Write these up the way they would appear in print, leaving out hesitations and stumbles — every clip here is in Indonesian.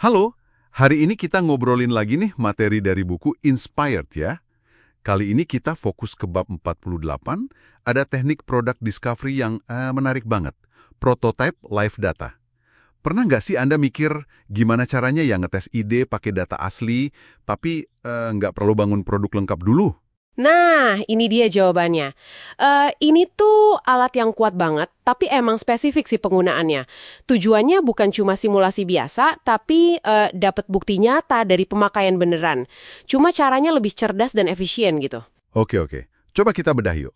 Halo, hari ini kita ngobrolin lagi nih materi dari buku Inspired ya. Kali ini kita fokus ke bab 48, ada teknik product discovery yang menarik banget. Prototype live data. Pernah nggak sih Anda mikir gimana caranya ya ngetes ide pakai data asli, tapi nggak perlu bangun produk lengkap dulu? Nah, ini dia jawabannya. Ini tuh alat yang kuat banget, tapi emang spesifik sih penggunaannya. Tujuannya bukan cuma simulasi biasa, tapi dapat bukti nyata dari pemakaian beneran. Cuma caranya lebih cerdas dan efisien gitu. Oke. Coba kita bedah yuk.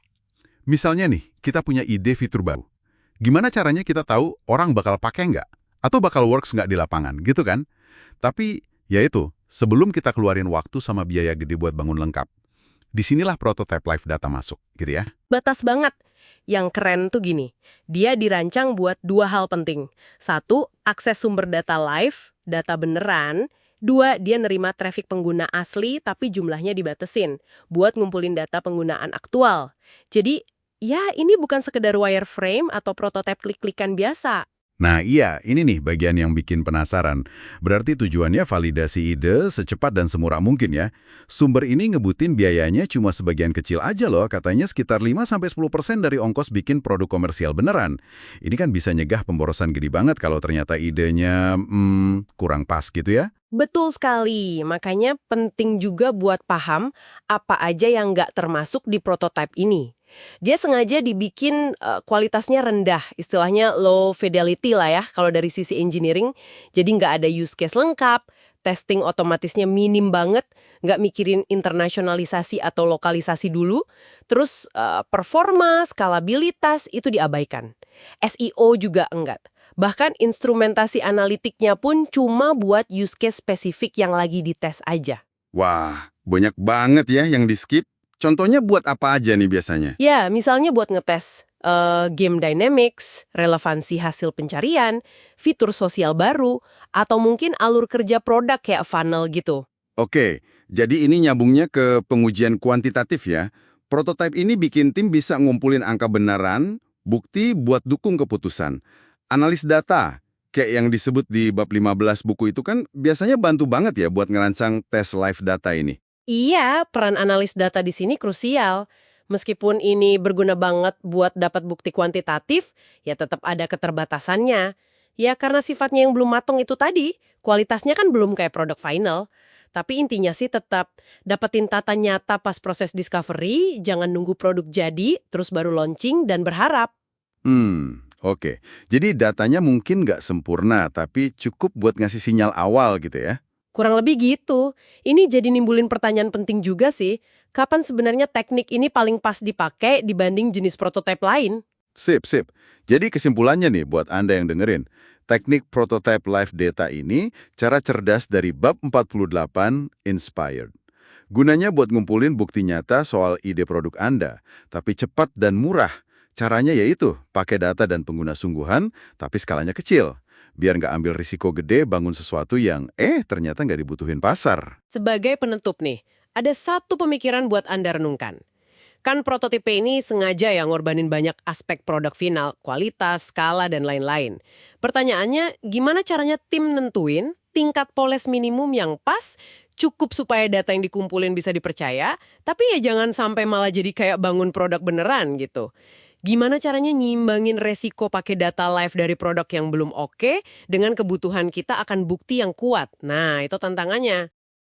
Misalnya nih, kita punya ide fitur baru. Gimana caranya kita tahu orang bakal pakai nggak? Atau bakal works nggak di lapangan, gitu kan? Tapi, ya itu, sebelum kita keluarin waktu sama biaya gede buat bangun lengkap. Disinilah prototype live data masuk, gitu ya. Batas banget. Yang keren tuh gini, dia dirancang buat dua hal penting. Satu, akses sumber data live, data beneran. Dua, dia nerima traffic pengguna asli tapi jumlahnya dibatesin buat ngumpulin data penggunaan aktual. Jadi, ya ini bukan sekedar wireframe atau prototipe klik-klikan biasa. Nah iya, ini nih bagian yang bikin penasaran. Berarti tujuannya validasi ide secepat dan semurah mungkin ya. Sumber ini ngebutin biayanya cuma sebagian kecil aja loh, katanya sekitar 5-10% dari ongkos bikin produk komersial beneran. Ini kan bisa nyegah pemborosan gede banget kalau ternyata idenya kurang pas gitu ya. Betul sekali, makanya penting juga buat paham apa aja yang nggak termasuk di prototipe ini. Dia sengaja dibikin kualitasnya rendah, istilahnya low fidelity lah ya kalau dari sisi engineering. Jadi nggak ada use case lengkap, testing otomatisnya minim banget, nggak mikirin internasionalisasi atau lokalisasi dulu. Terus performa, skalabilitas itu diabaikan. SEO juga enggak. Bahkan instrumentasi analitiknya pun cuma buat use case spesifik yang lagi dites aja. Wah, banyak banget ya yang di-skip. Contohnya buat apa aja nih biasanya? Ya, misalnya buat ngetes game dynamics, relevansi hasil pencarian, fitur sosial baru, atau mungkin alur kerja produk kayak funnel gitu. Oke, jadi ini nyambungnya ke pengujian kuantitatif ya. Prototipe ini bikin tim bisa ngumpulin angka benaran, bukti buat dukung keputusan. Analis data, kayak yang disebut di bab 15 buku itu kan biasanya bantu banget ya buat ngerancang tes live data ini. Iya, peran analis data di sini krusial. Meskipun ini berguna banget buat dapat bukti kuantitatif, ya tetap ada keterbatasannya. Ya karena sifatnya yang belum matang itu tadi, kualitasnya kan belum kayak produk final. Tapi intinya sih tetap dapetin tata nyata pas proses discovery, jangan nunggu produk jadi, terus baru launching dan berharap. Oke. Jadi datanya mungkin nggak sempurna, tapi cukup buat ngasih sinyal awal gitu ya. Kurang lebih gitu. Ini jadi nimbulin pertanyaan penting juga sih. Kapan sebenarnya teknik ini paling pas dipakai dibanding jenis prototipe lain? Sip. Jadi kesimpulannya nih buat Anda yang dengerin. Teknik prototype live data ini cara cerdas dari bab 48 Inspired. Gunanya buat ngumpulin bukti nyata soal ide produk Anda, tapi cepat dan murah. Caranya yaitu pakai data dan pengguna sungguhan, tapi skalanya kecil. Biar nggak ambil risiko gede bangun sesuatu yang ternyata nggak dibutuhin pasar. Sebagai penutup nih, ada satu pemikiran buat Anda renungkan. Kan prototipe ini sengaja ya ngorbanin banyak aspek produk final, kualitas, skala, dan lain-lain. Pertanyaannya, gimana caranya tim nentuin tingkat poles minimum yang pas, cukup supaya data yang dikumpulin bisa dipercaya, tapi ya jangan sampai malah jadi kayak bangun produk beneran gitu. Gimana caranya nyimbangin resiko pakai data live dari produk yang belum oke dengan kebutuhan kita akan bukti yang kuat? Nah, itu tantangannya.